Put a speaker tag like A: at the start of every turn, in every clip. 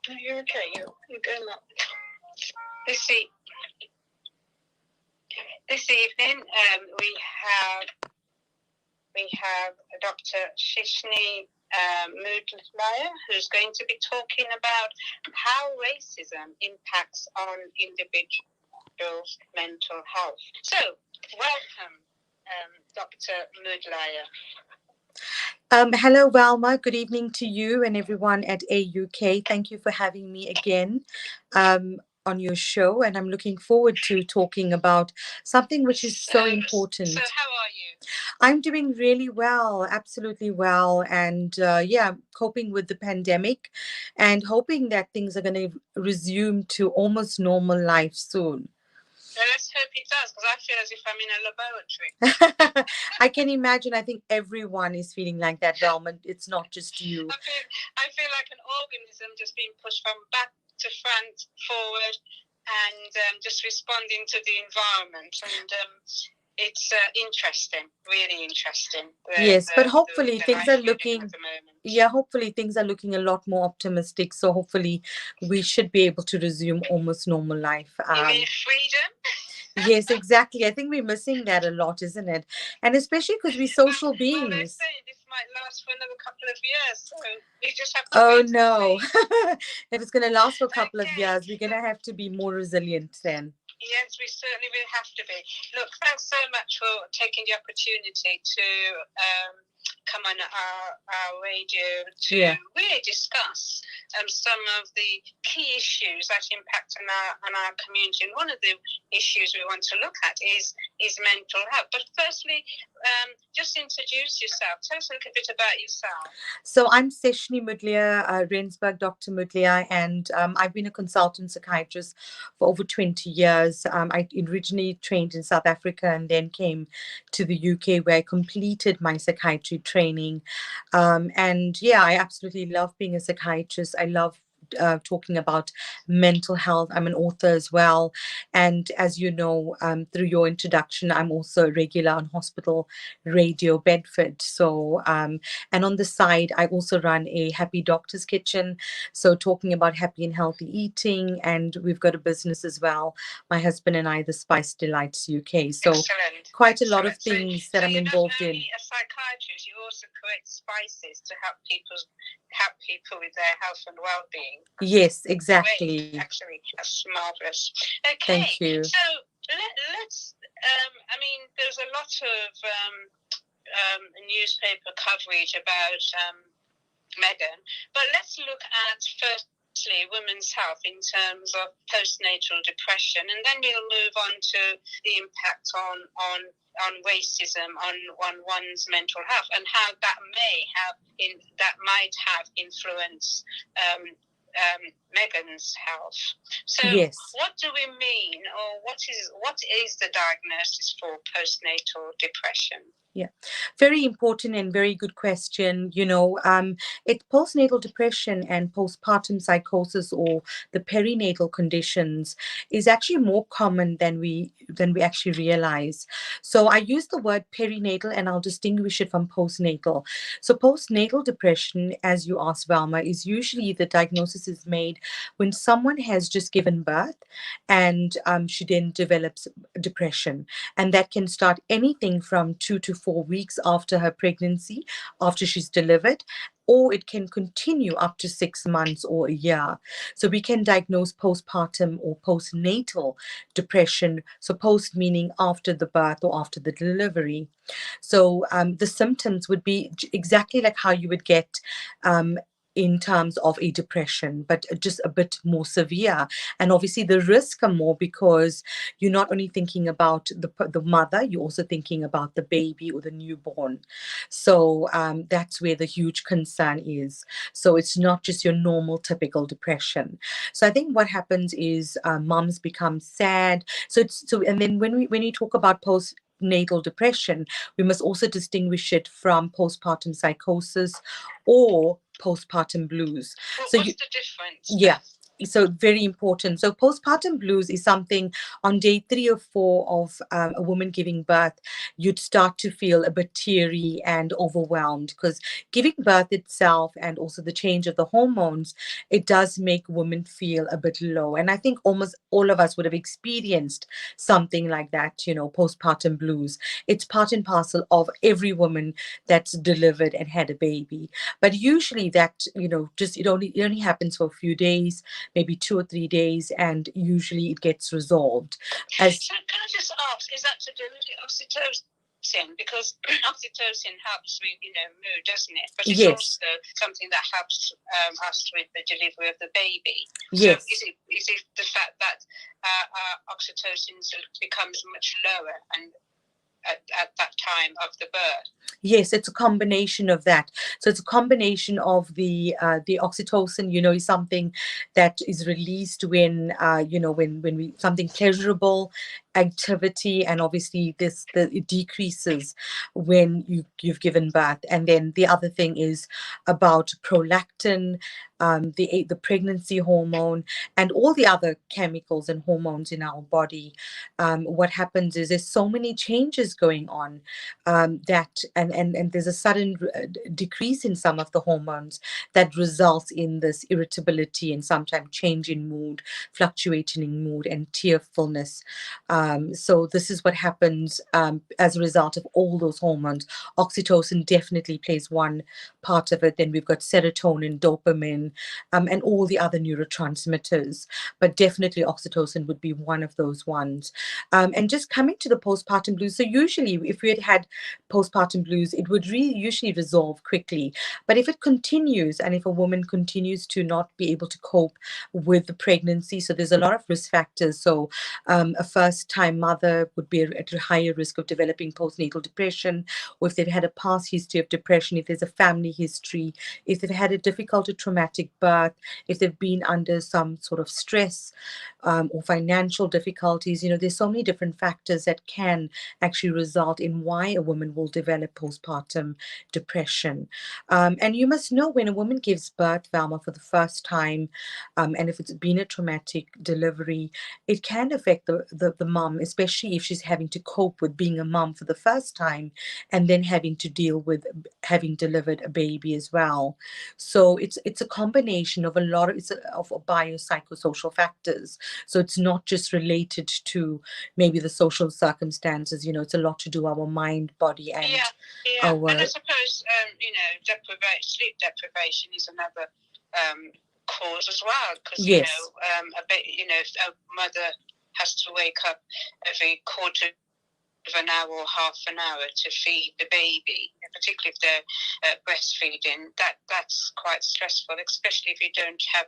A: No, you're okay. You're going up. This evening, we have Dr. Seshni who's going to be talking about how racism impacts on individuals' mental health. So, welcome, Dr. Mudlaya.
B: Hello, Valma. Good evening to you and everyone at AUK. Thank you for having me again on your show, and I'm looking forward to talking about something which is so important.
A: So, how are you?
B: I'm doing really well, absolutely well, and coping with the pandemic and hoping that things are going to resume to almost normal life soon.
A: Well, let's hope it does, because I feel as if I'm in a laboratory.
B: I can imagine. I think everyone is feeling like that, Valma. It's not just you.
A: I feel like an organism just being pushed from back to front, forward, and just responding to the environment. And it's interesting, really interesting.
B: Yes, but hopefully things are looking. Yeah, hopefully things are looking a lot more optimistic. So hopefully we should be able to resume almost normal life.
A: You mean freedom?
B: Yes, exactly. I think we're missing that a lot, isn't it? And especially because we're social beings.
A: Well, they say this might last for another couple of years, so we just have to.
B: Oh no! If it's going to last for a couple of years, we're going to have to be more resilient then.
A: Yes, we certainly will have to be. Look, thanks so much for taking the opportunity to come on our radio to really discuss some of the key issues that impact on our community. And one of the issues we want to look at is mental health. But firstly, just introduce yourself. Tell us a little bit about yourself.
B: So I'm Seshni Rensburg, Dr. Mudlia, and I've been a consultant psychiatrist for over 20 years. I originally trained in South Africa and then came to the UK, where I completed my psychiatry training. I absolutely love being a psychiatrist. I love talking about mental health. I'm an author as well. And as you know, through your introduction, I'm also a regular on Hospital Radio Bedford. So, and on the side, I also run a Happy Doctor's Kitchen. So talking about happy and healthy eating. And we've got a business as well, my husband and I, the Spice Delights UK. So quite a lot of things that I'm involved in.
A: You're not only a psychiatrist, you also create spices to help people with their health and well-being.
B: Yes, exactly.
A: Great, actually, that's marvelous. Okay,
B: thank you.
A: So let's. There's a lot of newspaper coverage about Meghan, but let's look at firstly women's health in terms of postnatal depression, and then we'll move on to the impact on racism on one's mental health and how that might have influenced Meghan's health. So
B: yes.
A: What do we mean, or what is the diagnosis for postnatal depression?
B: Yeah, very important and very good question. It's postnatal depression and postpartum psychosis, or the perinatal conditions, is actually more common than we actually realize. So I use the word perinatal and I'll distinguish it from postnatal. So postnatal depression, as you asked, Valma, is usually the diagnosis is made when someone has just given birth and she then develops depression, and that can start anything from 2 to 4 weeks after her pregnancy, after she's delivered, or it can continue up to 6 months or a year. So we can diagnose postpartum or postnatal depression. So post meaning after the birth or after the delivery. So the symptoms would be exactly like how you would get in terms of a depression, but just a bit more severe. And obviously the risks are more because you're not only thinking about the mother, you're also thinking about the baby or the newborn. So that's where the huge concern is. So it's not just your normal typical depression. So I think what happens is moms become sad. And then when you talk about postnatal depression, we must also distinguish it from postpartum psychosis or postpartum blues.
A: What's the difference?
B: Yeah. So very important. So postpartum blues is something on day 3 or 4 of a woman giving birth, you'd start to feel a bit teary and overwhelmed, because giving birth itself and also the change of the hormones, it does make women feel a bit low. And I think almost all of us would have experienced something like that, postpartum blues. It's part and parcel of every woman that's delivered and had a baby. But usually that, just it only happens for a few days, maybe 2 or 3 days, and usually it gets resolved. As
A: So can I just ask, is that to do with oxytocin? Because oxytocin helps with, mood, doesn't it? But it's
B: Yes,
A: also something that helps us with the delivery of the baby. So
B: yes.
A: is it the fact that oxytocin becomes much lower and at that time of the birth?
B: Yes, it's a combination of that. So it's a combination of the oxytocin, is something that is released when when we something pleasurable activity, and obviously it decreases when you've given birth. And then the other thing is about prolactin, the pregnancy hormone, and all the other chemicals and hormones in our body. What happens is there's so many changes going on, that and there's a sudden decrease in some of the hormones that results in this irritability and sometimes change in mood, fluctuating in mood, and tearfulness. So this is what happens as a result of all those hormones. Oxytocin definitely plays one part of it. Then we've got serotonin, dopamine, and all the other neurotransmitters. But definitely oxytocin would be one of those ones. And just coming to the postpartum blues. So usually if we had postpartum blues, it would really usually resolve quickly. But if it continues, and if a woman continues to not be able to cope with the pregnancy, so there's a lot of risk factors. So a first-time mother would be at a higher risk of developing postnatal depression, or if they've had a past history of depression, if there's a family history, if they've had a difficult or traumatic birth, if they've been under some sort of stress, or financial difficulties. There's so many different factors that can actually result in why a woman will develop postpartum depression. And you must know, when a woman gives birth, Valma, for the first time, and if it's been a traumatic delivery, it can affect the mum, especially if she's having to cope with being a mum for the first time and then having to deal with having delivered a baby as well. So it's a combination of a lot of biopsychosocial factors. So it's not just related to maybe the social circumstances. It's a lot to do our mind, body, and
A: yeah.
B: our
A: And I suppose sleep deprivation is another cause as well, because
B: yes.
A: if a mother has to wake up every quarter of an hour or half an hour to feed the baby, particularly if they're breastfeeding, that's quite stressful, especially if you don't have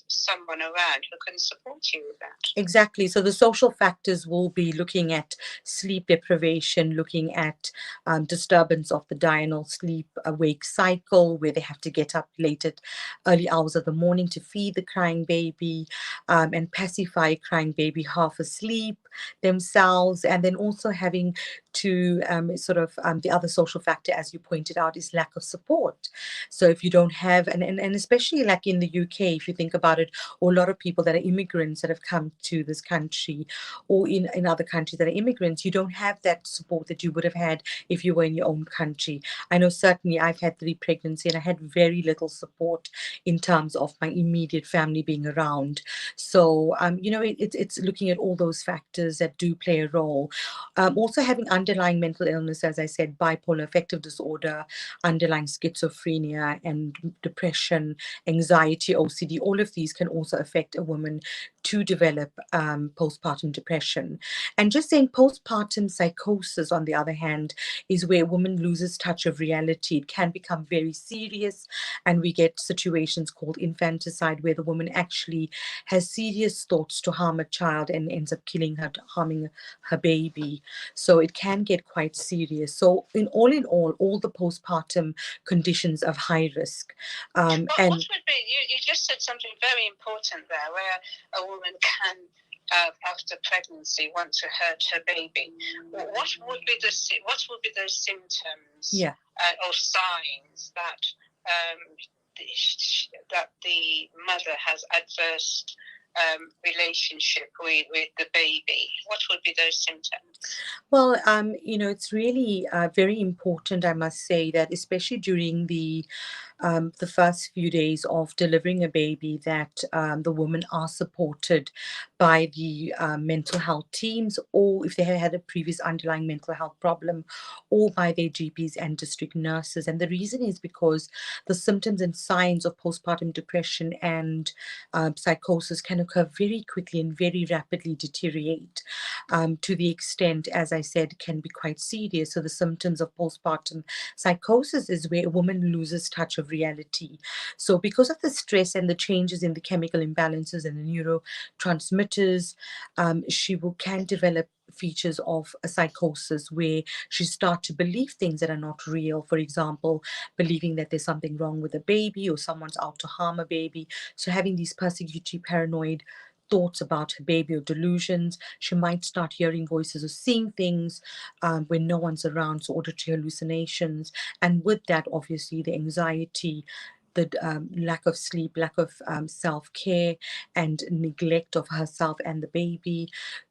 A: someone around who can support you with that.
B: Exactly. So the social factors will be looking at sleep deprivation, looking at disturbance of the diurnal sleep awake cycle, where they have to get up late at early hours of the morning to feed the crying baby, and pacify a crying baby half asleep themselves. And then also having to the other social factor, as you pointed out, is lack of support. So if you don't have, and especially like in the UK, if you think about it, or a lot of people that are immigrants that have come to this country, or in other countries that are immigrants, you don't have that support that you would have had if you were in your own country. I know certainly I've had 3 pregnancies and I had very little support in terms of my immediate family being around. So it's looking at all those factors that do play a role. Also having underlying mental illness, as I said, bipolar affective disorder, underlying schizophrenia, and depression, anxiety, OCD, all of these can also affect a woman to develop postpartum depression. And just saying, postpartum psychosis, on the other hand, is where a woman loses touch of reality. It can become very serious, and we get situations called infanticide, where the woman actually has serious thoughts to harm a child and ends up harming her baby. So it can get quite serious. So in all the postpartum conditions of high risk.
A: What would be, you just said something very important there, where a woman can, after pregnancy, want to hurt her baby. What would be those symptoms,
B: Yeah.
A: or signs that that the mother has adverse relationship with the baby? What would be those symptoms?
B: Well, it's really very important, I must say, that especially during the first few days of delivering a baby, that the women are supported by the mental health teams, or if they have had a previous underlying mental health problem, or by their GPs and district nurses. And the reason is because the symptoms and signs of postpartum depression and psychosis can occur very quickly and very rapidly deteriorate, to the extent, as I said, can be quite serious. So the symptoms of postpartum psychosis is where a woman loses touch of reality. So because of the stress and the changes in the chemical imbalances and the neurotransmitters, can develop features of a psychosis where she start to believe things that are not real. For example, believing that there's something wrong with a baby or someone's out to harm a baby. So having these persecutory paranoid thoughts about her baby or delusions. She might start hearing voices or seeing things when no one's around, so auditory hallucinations. And with that, obviously, the anxiety, the lack of sleep, lack of self-care, and neglect of herself and the baby,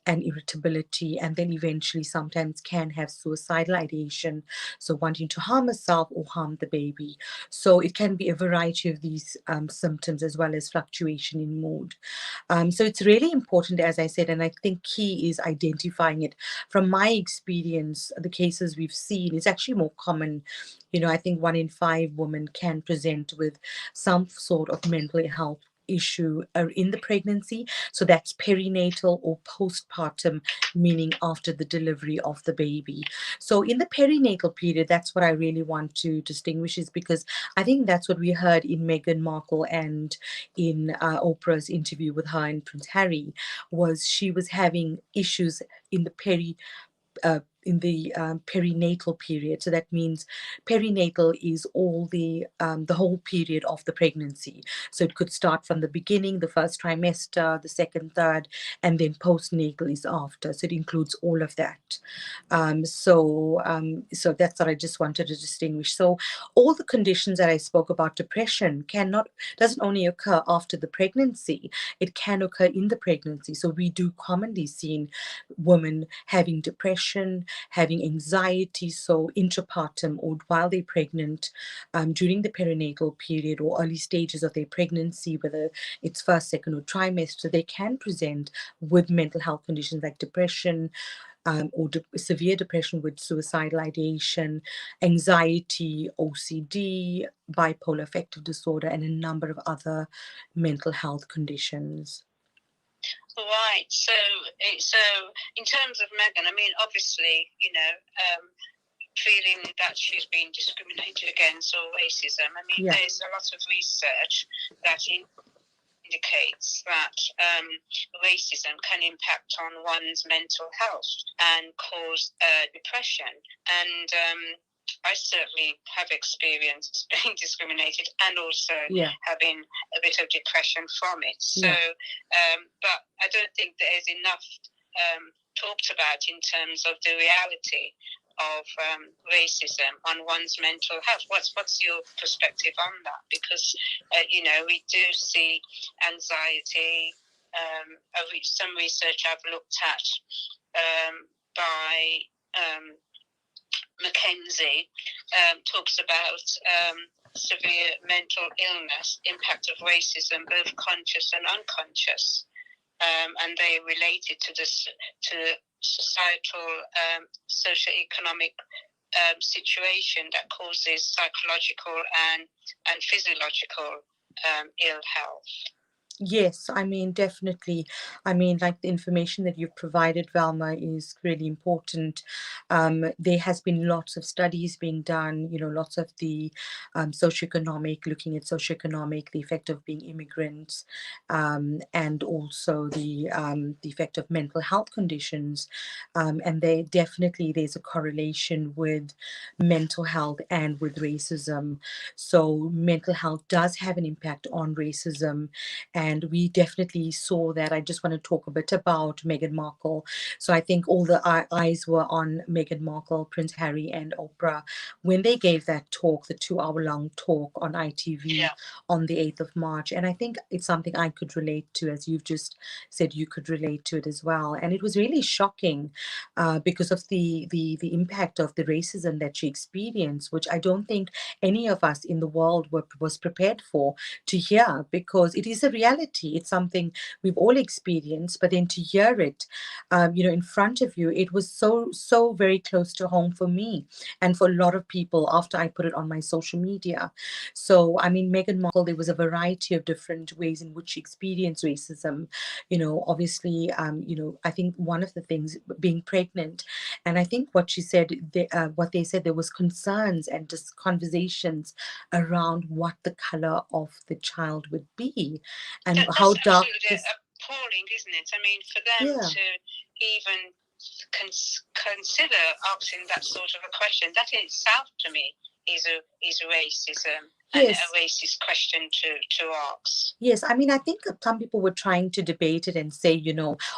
B: and irritability, and then eventually sometimes can have suicidal ideation, so wanting to harm herself or harm the baby. So it can be a variety of these symptoms, as well as fluctuation in mood. So it's really important, as I said, and I think key is identifying it. From my experience, the cases we've seen is actually more common. I think 1 in 5 women can present with some sort of mental health issue in the pregnancy. So that's perinatal or postpartum, meaning after the delivery of the baby. So in the perinatal period, that's what I really want to distinguish, is because I think that's what we heard in Meghan Markle and in Oprah's interview with her and Prince Harry, was she was having issues in the perinatal period. So that means perinatal is all the whole period of the pregnancy. So it could start from the beginning, the first trimester, the second, third, and then postnatal is after. So it includes all of that. So that's what I just wanted to distinguish. So all the conditions that I spoke about, depression doesn't only occur after the pregnancy, it can occur in the pregnancy. So we do commonly see women having depression, having anxiety, so intrapartum or while they're pregnant, during the perinatal period or early stages of their pregnancy, whether it's first, second, or trimester, they can present with mental health conditions like depression, or severe depression with suicidal ideation, anxiety, OCD, bipolar affective disorder, and a number of other mental health conditions.
A: Right. So in terms of Meghan, I mean, obviously, feeling that she's being discriminated against or racism. I mean, there's a lot of research that indicates that racism can impact on one's mental health and cause depression. And I certainly have experienced being discriminated and also having a bit of depression from it. So, but I don't think there is enough talked about in terms of the reality of racism on one's mental health. What's your perspective on that? Because we do see anxiety. Some research I've looked at by Mackenzie talks about severe mental illness, impact of racism, both conscious and unconscious, and they related to societal, socio-economic situation that causes psychological and physiological ill health.
B: Yes, I mean, definitely. I mean, like the information that you've provided, Valma, is really important. There has been lots of studies being done, lots of the looking at socioeconomic, the effect of being immigrants, and also the effect of mental health conditions. And there's a correlation with mental health and with racism. So mental health does have an impact on racism, and we definitely saw that. I just want to talk a bit about Meghan Markle. So I think all the eyes were on Meghan Markle, Prince Harry, and Oprah when they gave that talk, the 2-hour-long talk on ITV on the 8th of March. And I think it's something I could relate to, as you've just said you could relate to it as well. And it was really shocking because of the impact of the racism that she experienced, which I don't think any of us in the world was prepared for to hear, because it is a reality. It's something we've all experienced, but then to hear it, in front of you, it was so very close to home for me and for a lot of people after I put it on my social media. So, I mean, Meghan Markle, there was a variety of different ways in which she experienced racism. Obviously, I think one of the things being pregnant, and I think what she said, what they said, there was concerns and just conversations around what the color of the child would be, and
A: that's
B: how dark.
A: Absolutely appalling, isn't it? I mean, for them to even consider asking that sort of a question, that in itself to me is racism. Yes. And a racist question to ask.
B: Yes, I mean, I think some people were trying to debate it and say,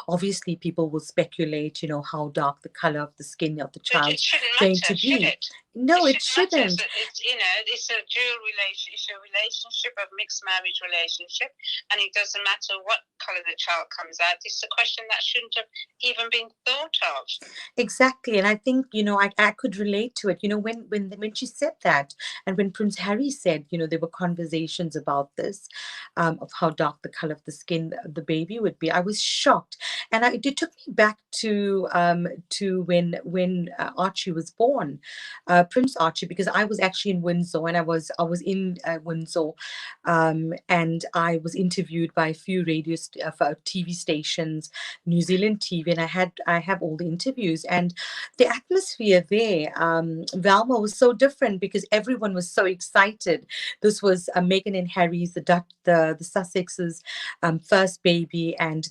B: obviously people will speculate, how dark the color of the skin of the child is going to be. No, it shouldn't.
A: It's a dual relationship. It's a relationship, a mixed marriage relationship, and it doesn't matter what color the child comes out. It's a question that shouldn't have even been thought of.
B: Exactly, and I think I could relate to it. When she said that, and when Prince Harry said, there were conversations about this, of how dark the color of the skin the baby would be. I was shocked, and it took me back to when Archie was born. Prince Archie, because I was actually in Windsor, and I was in Windsor, and I was interviewed by a few TV stations, New Zealand TV, and I have all the interviews, and the atmosphere there, Valma, was so different because everyone was so excited. This was Meghan and Harry's, the Sussexes' first baby, and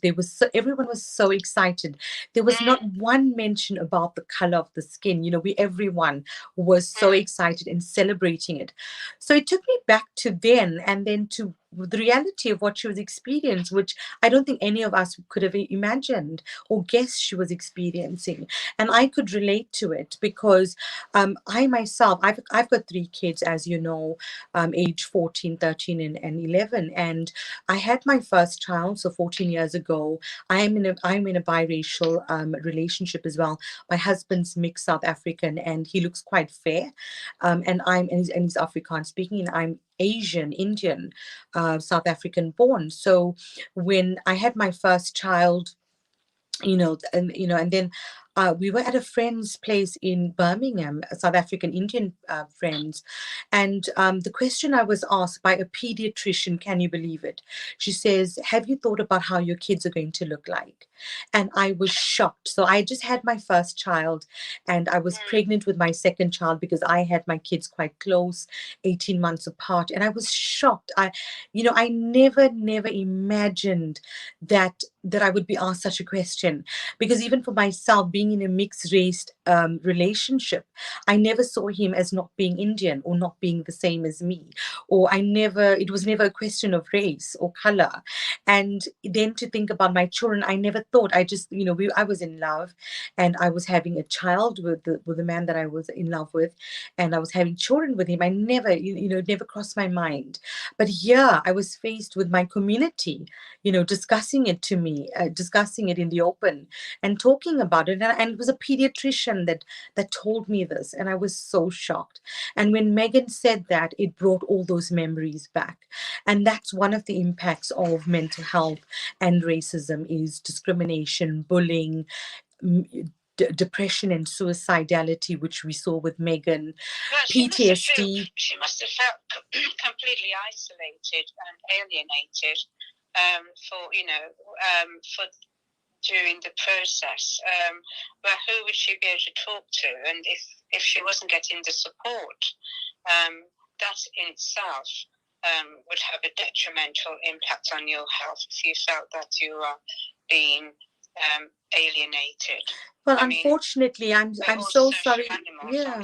B: everyone was so excited. There was not one mention about the color of the skin. Everyone was so excited and celebrating it. So it took me back to then, and then to the reality of what she was experiencing, which I don't think any of us could have imagined or guessed she was experiencing. And I could relate to it because I myself, I've got 3 kids, as you know, age 14, 13, and 11. And I had my first child, so 14 years ago. I'm in a biracial relationship as well. My husband's mixed South African, and he looks quite fair. And he's Afrikaans speaking, and I'm Asian, Indian, South African born. So when I had my first child, and then we were at a friend's place in Birmingham, a South African Indian friends, and the question I was asked by a pediatrician, can you believe it? She says, have you thought about how your kids are going to look like? And I was shocked. So I just had my first child, and I was pregnant with my second child because I had my kids quite close, 18 months apart, and I was shocked. I never imagined that I would be asked such a question, because even for myself, being in a mixed race relationship, I never saw him as not being Indian or not being the same as me, or it was never a question of race or color. And then to think about my children, I never thought. I just, I was in love, and I was having a child with the man that I was in love with, and I was having children with him. I never, it never crossed my mind. But here I was faced with my community, discussing it to me, discussing it in the open and talking about it. And it was a pediatrician that told me this, and I was so shocked. And when Meghan said that, it brought all those memories back. And that's one of the impacts of mental health and racism, is discrimination, bullying, depression and suicidality, which we saw with Meghan, PTSD.
A: She must have felt completely isolated and alienated for during the process. But who would she be able to talk to? And if she wasn't getting the support, that in itself would have a detrimental impact on your health if you felt that you are being alienated.
B: Well, unfortunately, I'm so sorry.
A: Animals,
B: yeah.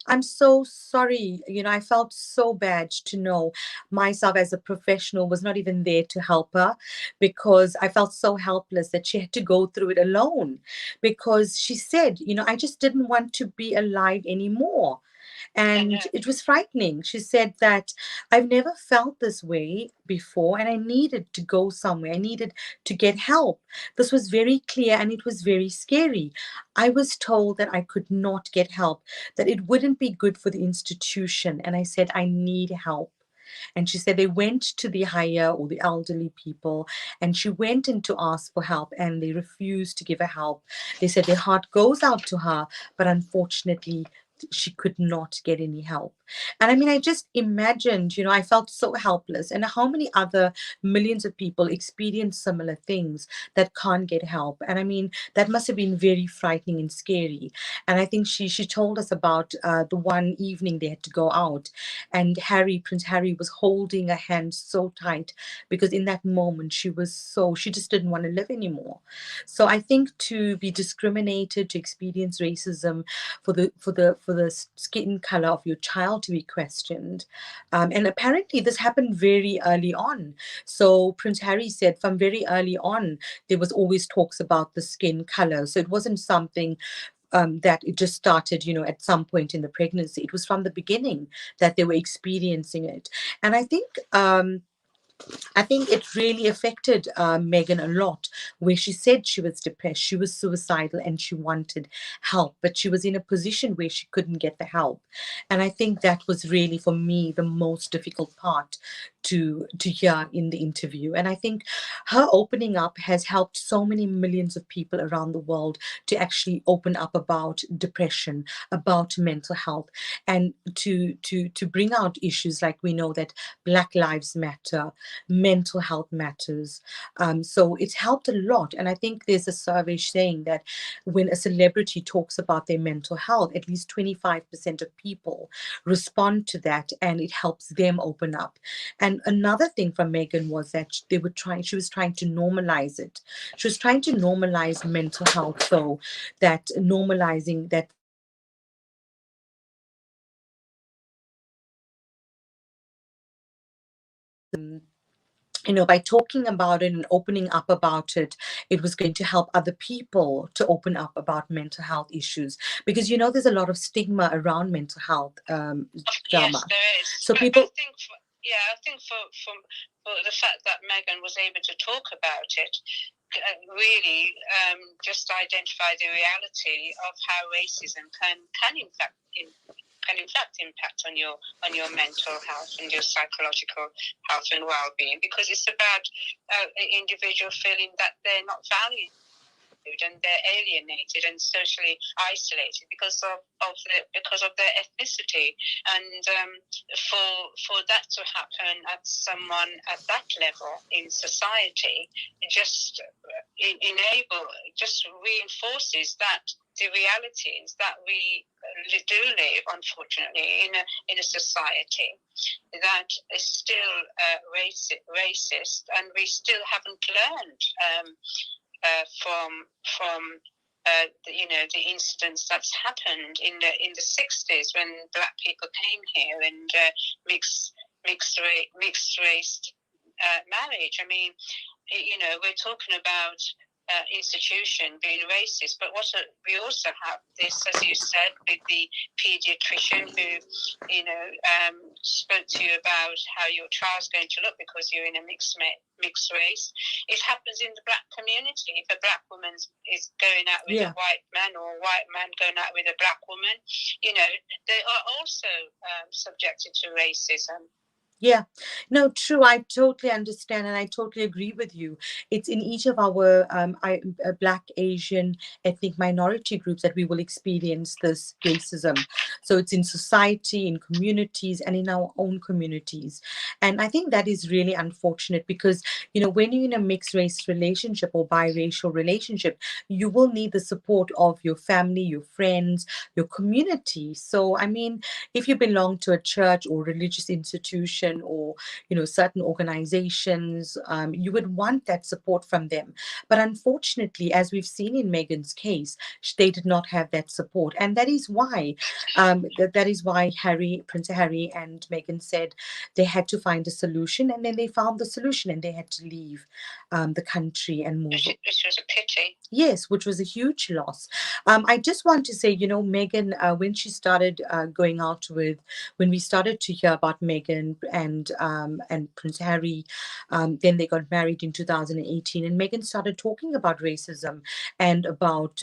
B: I'm so sorry. I felt so bad to know myself as a professional was not even there to help her, because I felt so helpless that she had to go through it alone. Because she said, I just didn't want to be alive anymore.
A: I
B: And
A: know.
B: it was frightening. She said that I've never felt this way before, and I needed to go somewhere. I needed to get help. This was very clear and it was very scary. I was told that I could not get help, that it wouldn't be good for the institution. And I said, I need help. And she said they went to the higher or the elderly people, and she went in to ask for help, and they refused to give her help. They said their heart goes out to her, but unfortunately, she could not get any help. And I mean, I just imagined, I felt so helpless. And how many other millions of people experience similar things that can't get help? And I mean, that must have been very frightening and scary. And I think she told us about the one evening they had to go out, and Prince Harry was holding her hand so tight, because in that moment she just didn't want to live anymore. So I think to be discriminated, to experience racism, for the skin color of your child to be questioned, and apparently this happened very early on. So Prince Harry said from very early on there was always talks about the skin color. So it wasn't something that it just started, at some point in the pregnancy. It was from the beginning that they were experiencing it. And I think it really affected Meghan a lot, where she said she was depressed, she was suicidal, and she wanted help, but she was in a position where she couldn't get the help. And I think that was really, for me, the most difficult part to hear in the interview. And I think her opening up has helped so many millions of people around the world to actually open up about depression, about mental health, and to bring out issues like, we know that Black Lives Matter, mental health matters. So it's helped a lot. And I think there's a survey saying that when a celebrity talks about their mental health, at least 25% of people respond to that, and it helps them open up. And another thing from Meghan was that she was trying to normalize it. She was trying to normalize mental health, so that normalizing that by talking about it and opening up about it, it was going to help other people to open up about mental health issues. Because, there's a lot of stigma around mental health,
A: Yes,
B: Valma.
A: there is.
B: So
A: But
B: people,
A: I think for the fact that Meghan was able to talk about it, really just identify the reality of how racism can in fact impact on your mental health and your psychological health and well-being, because it's about an individual feeling that they're not valued and they're alienated and socially isolated because of their ethnicity. And for that to happen at someone at that level in society, it just just reinforces that the reality is that we do live, unfortunately, in a society that is still racist, and we still haven't learned from the incidents that's happened in the 60s when Black people came here and mixed race marriage. I mean, we're talking about institution being racist, but we also have this, as you said, with the pediatrician who spoke to you about how your child's going to look because you're in a mixed race. It happens in the Black community. If a Black woman is going out with a white man, or a white man going out with a Black woman, they are also subjected to racism.
B: Yeah, no, true. I totally understand and I totally agree with you. It's in each of our Black, Asian, ethnic minority groups that we will experience this racism. So it's in society, in communities, and in our own communities. And I think that is really unfortunate because, when you're in a mixed race relationship or biracial relationship, you will need the support of your family, your friends, your community. So, I mean, if you belong to a church or religious institution, foundation or, certain organizations, you would want that support from them. But unfortunately, as we've seen in Meghan's case, they did not have that support. And that is why, that is why Prince Harry and Meghan said they had to find a solution, and then they found the solution and they had to leave the country and move.
A: Which was a pity.
B: Yes, which was a huge loss. I just want to say, Meghan, when she started going out when we started to hear about Meghan and Prince Harry, then they got married in 2018, and Meghan started talking about racism and about,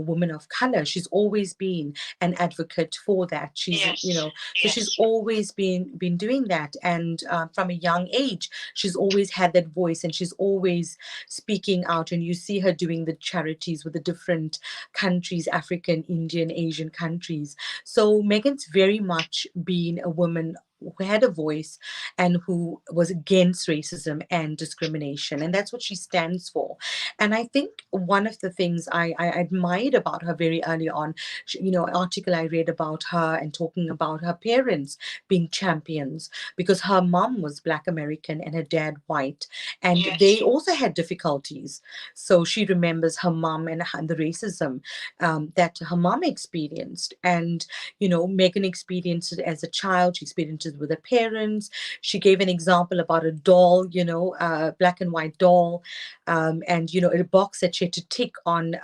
B: women of color. She's always been an advocate for that. She's,
A: Yes.
B: So
A: Yes.
B: she's always been doing that, and from a young age, she's always had that voice, and she's always speaking out. And you see her doing the charities with the different countries, African, Indian, Asian countries. So Meghan's very much been a woman who had a voice and who was against racism and discrimination, and that's what she stands for. And I think one of the things I admired about her very early on, an article I read about her and talking about her parents being champions, because her mom was Black American and her dad white, and
A: Yes.
B: they also had difficulties. So she remembers her mom and the racism that her mom experienced. And Meghan experienced it as a child. She experienced it with her parents. She gave an example about a doll, black and white doll, and a box that she had to tick on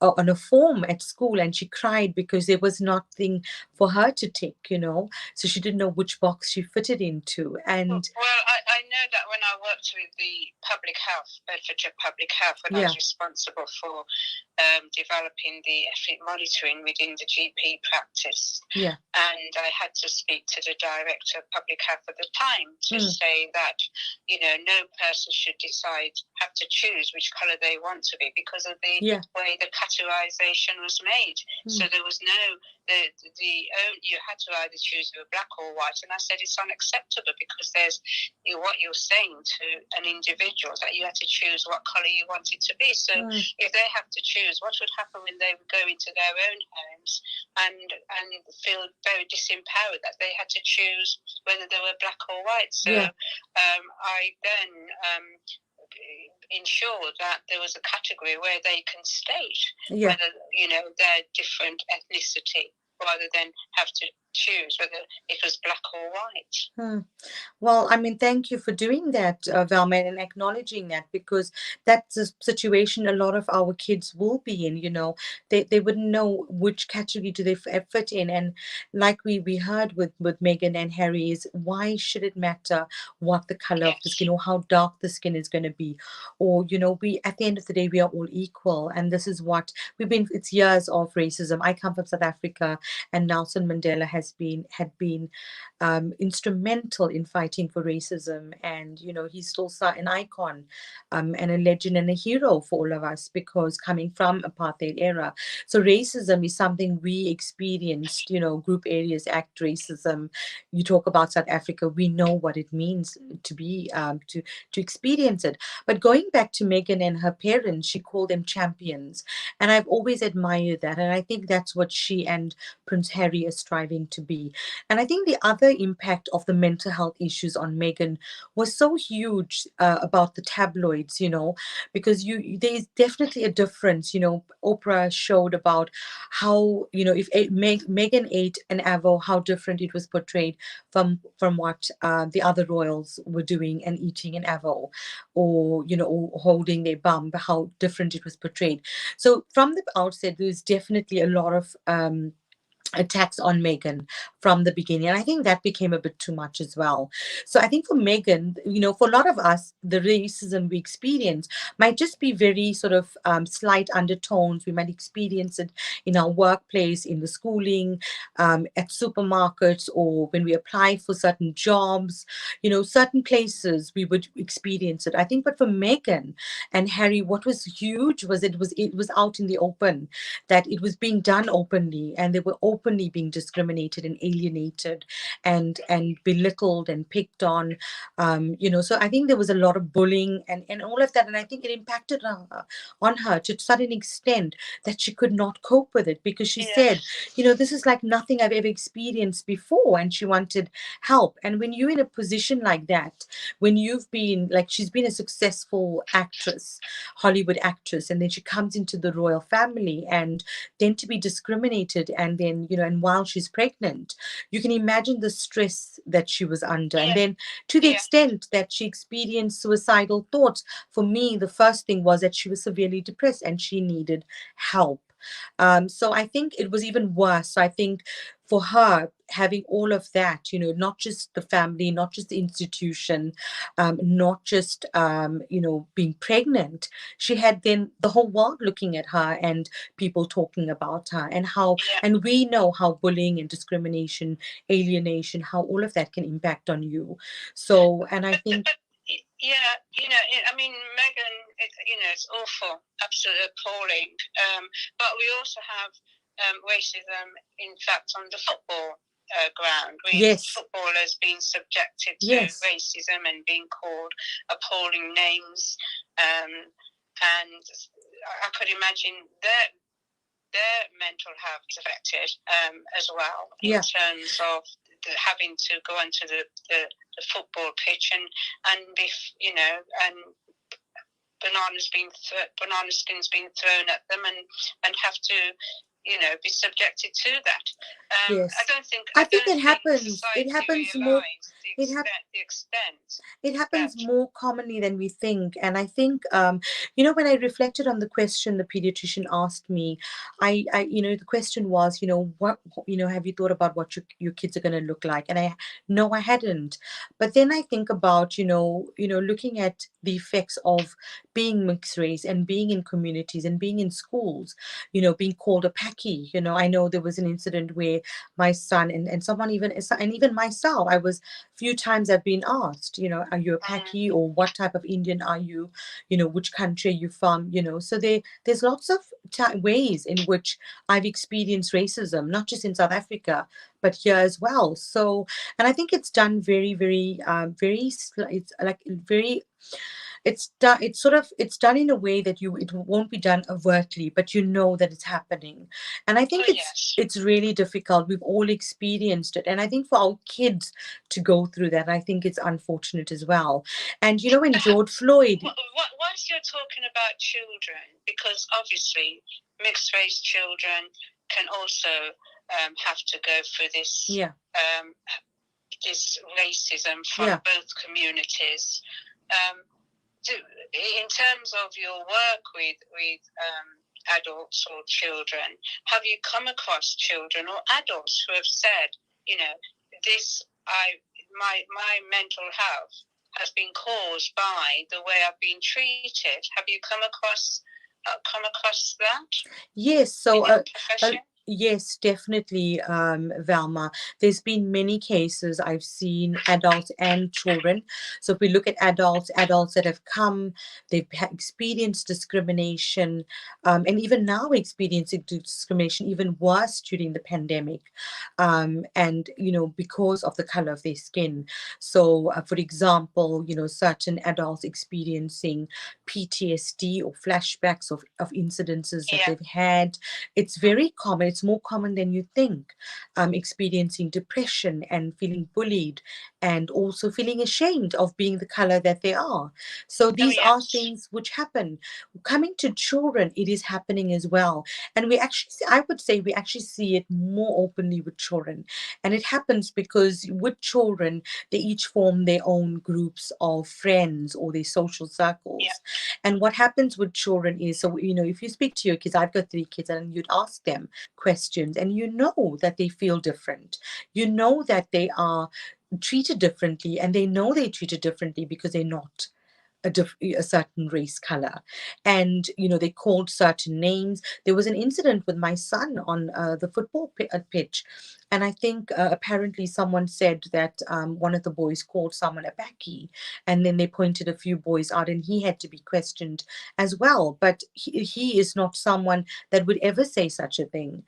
B: on a form at school, and she cried because there was nothing for her to tick, so she didn't know which box she fitted into. And
A: well, I know that when I worked with the public health, Bedfordshire Public Health, when I was responsible for developing the ethnic monitoring within the GP practice, and I had to speak to the director of public health at the time to say that no person should have to choose which colour they want to be because of the way the categorisation was made. So there was no you had to either choose black or white, and I said it's unacceptable because there's what you're saying to an individual that you had to choose what colour you wanted to be. So if they have to choose, what would happen when they would go into their own homes and feel very disempowered that they had to choose whether they were black or white? So I then ensure that there was a category where they can state whether their different ethnicity, rather than have to choose whether it was black or white.
B: Well, I mean, thank you for doing that, Valma, and acknowledging that, because that's a situation a lot of our kids will be in. They wouldn't know which category do they fit in. And like we heard with Meghan and Harry, is why should it matter what the color of the skin or how dark the skin is going to be? Or, we, at the end of the day, we are all equal. And this is what it's years of racism. I come from South Africa, and Nelson Mandela had been instrumental in fighting for racism, and he's still an icon and a legend and a hero for all of us, because coming from apartheid era. So racism is something we experienced, Group Areas Act racism. You talk about South Africa, we know what it means to be to experience it. But going back to Meghan and her parents, she called them champions, and I've always admired that, and I think that's what she and Prince Harry are striving to be. And I think the other impact of the mental health issues on Meghan was so huge about the tabloids, because there's definitely a difference. Oprah showed about how, if Meghan ate an avo, how different it was portrayed from what the other royals were doing and eating an avo, or or holding their bum, how different it was portrayed. So from the outset, there's definitely a lot of attacks on Meghan from the beginning. And I think that became a bit too much as well. So I think for Meghan, for a lot of us, the racism we experience might just be very sort of slight undertones. We might experience it in our workplace, in the schooling, at supermarkets, or when we apply for certain jobs, certain places we would experience it. I think, but for Meghan and Harry, what was huge was it was out in the open, that it was being done openly, and there were openly being discriminated and alienated and belittled and picked on. So I think there was a lot of bullying and all of that, and I think it impacted on her to such an extent that she could not cope with it, because she said,
A: Yes.
B: this is like nothing I've ever experienced before, and she wanted help. And when you're in a position like that, when you've been like, she's been a successful actress, Hollywood actress, and then she comes into the royal family, and then to be discriminated, and then and while she's pregnant, you can imagine the stress that she was under. And
A: Yeah.
B: then to the
A: Yeah.
B: extent that she experienced suicidal thoughts. For me, the first thing was that she was severely depressed and she needed help. So I think it was even worse. So I think for her, having all of that, not just the family, not just the institution, not just, being pregnant, she had then the whole world looking at her and people talking about her, and
A: Yeah.
B: and we know how bullying and discrimination, alienation, how all of that can impact on you. So, and I think,
A: But yeah, I mean, Meghan, it's awful, absolutely appalling. But we also have racism, in fact, on the football ground, with
B: yes,
A: footballers being subjected to
B: yes,
A: racism and being called appalling names. And I could imagine their mental health is affected as well, in
B: yeah,
A: terms of having to go onto the football pitch and be, and banana skins being thrown at them, and have to be subjected to that.
B: yes.
A: I
B: I think
A: don't
B: it
A: think
B: happens. It
A: society
B: happens more.
A: realise
B: It happens.
A: the extent
B: It
A: that.
B: happens more commonly than we think. And I think, when I reflected on the question the pediatrician asked me, the question was, what, have you thought about what your kids are going to look like? And no, I hadn't. But then I think about, looking at the effects of being mixed race and being in communities and being in schools, being called a packy. I know there was an incident where my son and someone even myself, I was few times I've been asked, are you a Paki, or what type of Indian are you? Which country are you from? So there's lots of ways in which I've experienced racism, not just in South Africa, but here as well. So, and I think it's done very, very, it's like very, it's done, it's done in a way that it won't be done overtly, but that it's happening. And I think
A: Oh, yes.
B: it's really difficult. We've all experienced it, and I think for our kids to go through that, I think it's unfortunate as well. And when George Floyd,
A: Once you're talking about children, because obviously mixed race children can also have to go through this
B: yeah,
A: this racism from
B: yeah.
A: both communities. In terms of your work with adults or children, have you come across children or adults who have said, my mental health has been caused by the way I've been treated? Have you come across that?
B: Yes, so
A: in your profession?
B: yes, definitely, Valma. There's been many cases I've seen, adults and children. So if we look at adults that have come, they've experienced discrimination, and even now experiencing discrimination, even worse during the pandemic, and because of the color of their skin. So, for example, certain adults experiencing PTSD or flashbacks of incidences that they've had. It's very common. It's more common than you think. Experiencing depression and feeling bullied, and also feeling ashamed of being the color that they are. So these are things which happen. Coming to children, it is happening as well. And I would say we actually see it more openly with children. And it happens because with children, they each form their own groups of friends or their social circles.
A: Yeah.
B: And what happens with children is, so, if you speak to your kids, I've got 3 kids, and you'd ask them questions, and that they feel different. That they are treated differently, and they know they're treated differently because they're not a certain race color, and they called certain names. There was an incident with my son on the football pitch, and I think apparently someone said that one of the boys called someone a backy, and then they pointed a few boys out, and he had to be questioned as well. But he is not someone that would ever say such a thing.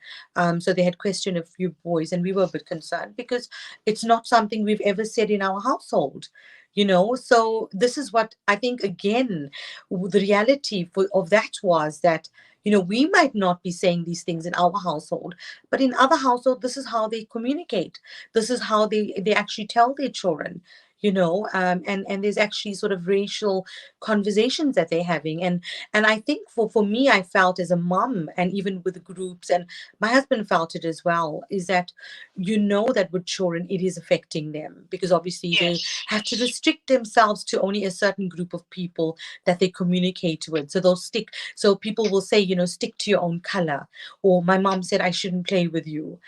B: So they had questioned a few boys, and we were a bit concerned because it's not something we've ever said in our household. So this is what I think, again, the reality of that was that we might not be saying these things in our household, but in other households, this is how they communicate. This is how they actually tell their children. And there's actually sort of racial conversations that they're having. And I think for me, I felt as a mom, and even with the groups, and my husband felt it as well, is that that with children it is affecting them, because obviously they have to restrict themselves to only a certain group of people that they communicate with. So they'll stick. So people will say, stick to your own color, or my mom said I shouldn't play with you.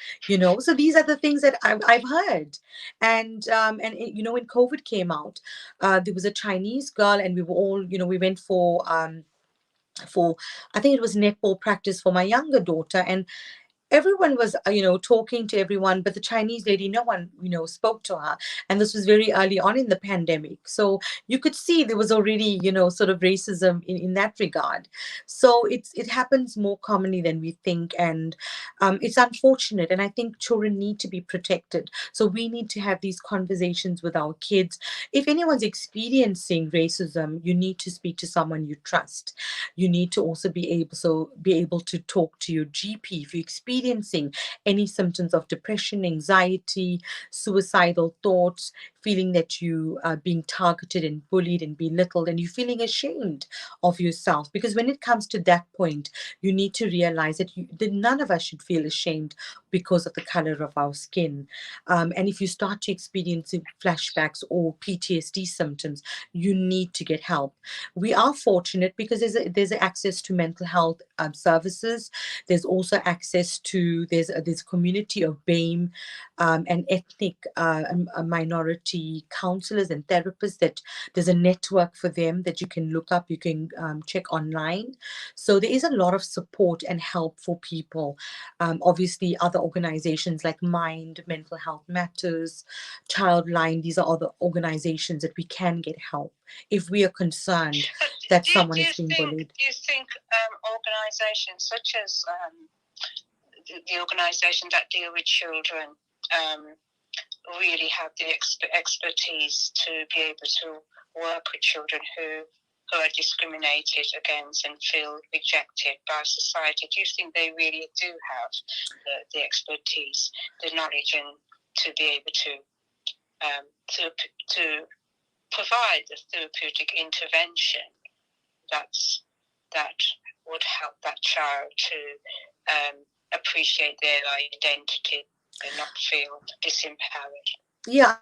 B: So these are the things that I've heard. And when COVID came out, there was a Chinese girl, and we were all, we went for I think it was netball practice for my younger daughter, and everyone was talking to everyone, but the Chinese lady, no one spoke to her. And this was very early on in the pandemic, so you could see there was already sort of racism in that regard. So it happens more commonly than we think, and it's unfortunate. And I think children need to be protected, so we need to have these conversations with our kids. If anyone's experiencing racism, you need to speak to someone you trust. You need to also be able to talk to your GP if you experience any symptoms of depression, anxiety, suicidal thoughts, feeling that you are being targeted and bullied and belittled, and you're feeling ashamed of yourself. Because when it comes to that point, you need to realize that none of us should feel ashamed because of the color of our skin. And if you start to experience flashbacks or PTSD symptoms, you need to get help. We are fortunate because there's access to mental health services. There's also access to there's a community of BAME and ethnic minority counselors and therapists. That there's a network for them that you can look up. You can check online. So there is a lot of support and help for people. Obviously, other organizations like Mind, Mental Health Matters, Childline, these are other organizations that we can get help if we are concerned that someone is being bullied.
A: Do you think organizations such as the organizations that deal with children really have the expertise to be able to work with children who are discriminated against and feel rejected by society? Do you think they really do have the expertise, the knowledge, and to be able to provide the therapeutic intervention that would help that child to appreciate their identity and not feel disempowered?
B: Yeah,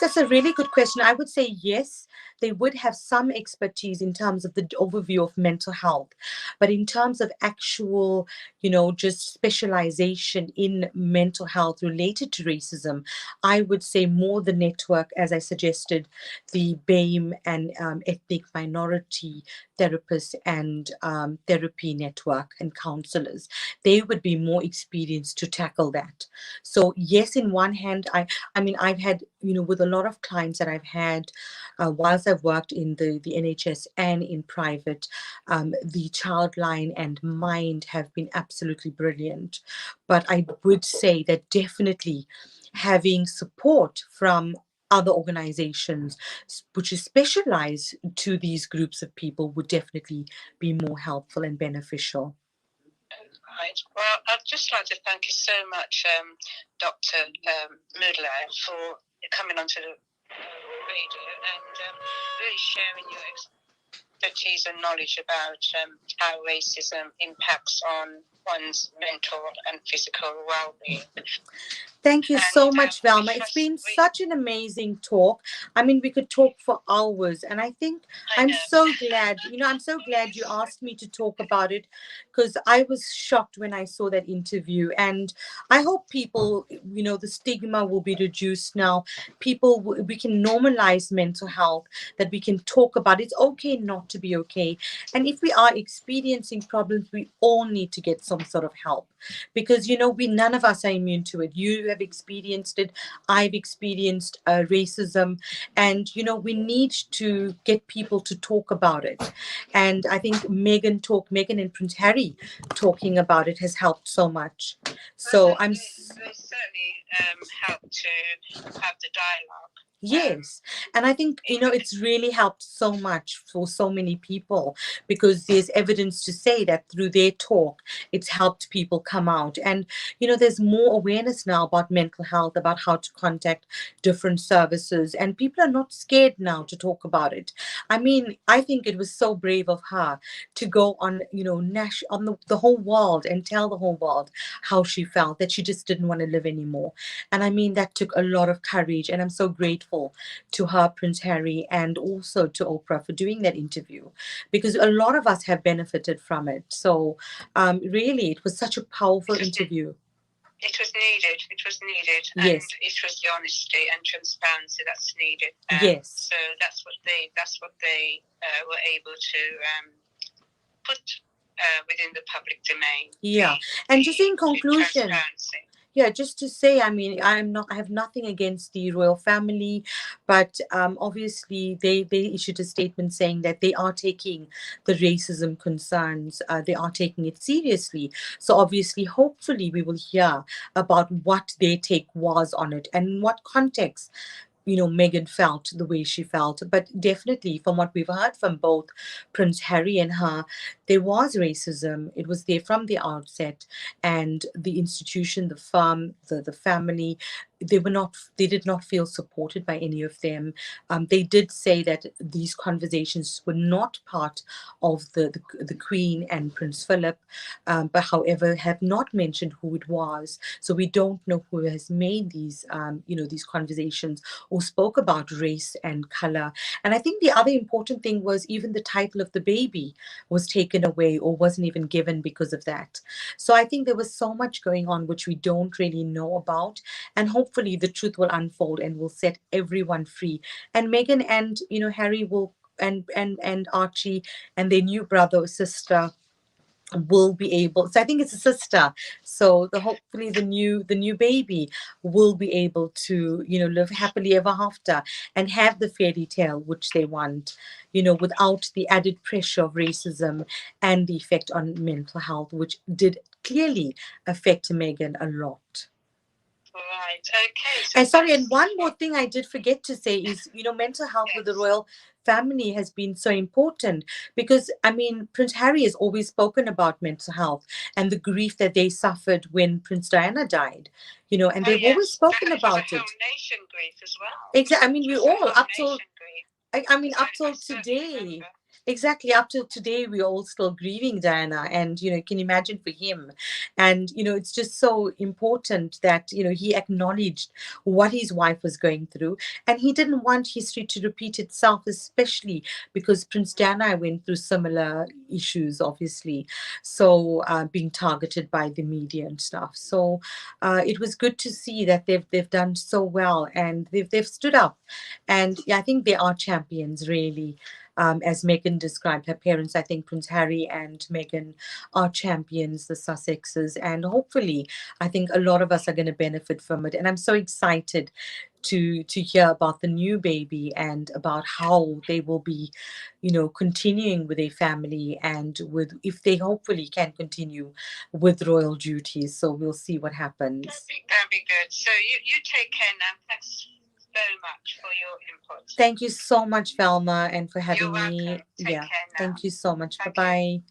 B: that's a really good question. I would say yes, they would have some expertise in terms of the overview of mental health, but in terms of actual, just specialization in mental health related to racism, I would say more the network, as I suggested, the BAME and ethnic minority therapists and therapy network and counselors. They would be more experienced to tackle that. So yes, in one hand, I mean, I've had, with a lot of clients that I've had, whilst I've worked in the NHS and in private, the Childline and Mind have been absolutely brilliant. But I would say that definitely having support from other organizations which is specialized to these groups of people would definitely be more helpful and beneficial.
A: Right. Well, I'd just like to thank you so much, Dr. Mudler, for coming onto the radio and really sharing your expertise and knowledge about how racism impacts on one's mental and physical well-being.
B: Thank you so much,
A: We
B: Valma. It's
A: trust.
B: been such an amazing talk. I mean, we could talk for hours, and I think
A: I
B: I'm
A: know.
B: so glad, I'm so glad you asked me to talk about it because I was shocked when I saw that interview. And I hope people, the stigma will be reduced now. We can normalize mental health, that we can talk about. It's okay not to be okay. And if we are experiencing problems, we all need to get some sort of help because none of us are immune to it. You have experienced it, I've experienced racism, and we need to get people to talk about it. And I think Meghan and Prince Harry talking about it has helped so much. So
A: they certainly help to have the dialogue.
B: Yes. And I think, it's really helped so much for so many people because there's evidence to say that through their talk, it's helped people come out. And, there's more awareness now about mental health, about how to contact different services. And people are not scared now to talk about it. I mean, I think it was so brave of her to go on, on the whole world and tell the whole world how she felt, that she just didn't want to live anymore. And I mean, that took a lot of courage. And I'm so grateful to her, Prince Harry, and also to Oprah for doing that interview because a lot of us have benefited from it. So, really, it was such a powerful interview.
A: It was needed. It was needed,
B: yes.
A: And it was the honesty and transparency that's needed.
B: Yes.
A: So that's what they were able to put within the public domain.
B: Yeah, and just in conclusion, yeah, just to say, I mean, I have nothing against the royal family, but obviously they issued a statement saying that they are taking the racism concerns, they are taking it seriously. So obviously, hopefully, we will hear about what their take was on it and in what context Meghan felt the way she felt. But definitely, from what we've heard from both Prince Harry and her, there was racism. It was there from the outset, and the institution, the firm, the family, they did not feel supported by any of them. They did say that these conversations were not part of the Queen and Prince Philip, but however have not mentioned who it was. So we don't know who has made these these conversations or spoke about race and color. And I think the other important thing was even the title of the baby was taken away or wasn't even given because of that. So I think there was so much going on which we don't really know about, and hopefully the truth will unfold and will set everyone free. And Meghan and Harry will and Archie and their new brother or sister will be able, so I think it's a sister, so hopefully the new baby will be able to live happily ever after and have the fairy tale which they want, without the added pressure of racism and the effect on mental health, which did clearly affect Meghan a lot.
A: Right. Okay. So
B: and sorry, and one more thing I did forget to say is, mental health with the royal family has been so important because, I mean, Prince Harry has always spoken about mental health and the grief that they suffered when Prince Diana died, and they've always spoken about it.
A: Whole nation grief as well.
B: Exactly. I mean, we all up till, I mean, up till today. Exactly, up till today, we're all still grieving Diana, and you can imagine for him, and it's just so important that he acknowledged what his wife was going through, and he didn't want history to repeat itself, especially because Prince Diana went through similar issues, obviously, so being targeted by the media and stuff. So it was good to see that they've done so well, and they've stood up, and I think they are champions, really. As Meghan described her parents, I think Prince Harry and Meghan are champions, the Sussexes, and hopefully, I think a lot of us are going to benefit from it. And I'm so excited to hear about the new baby and about how they will be, continuing with their family and with if they hopefully can continue with royal duties. So we'll see what happens.
A: That'd be good. So you take care now. Thanks very much for your input.
B: Thank you so much, Valma, and for having
A: You're
B: me.
A: welcome. Take care now.
B: Thank you so much. Bye-bye.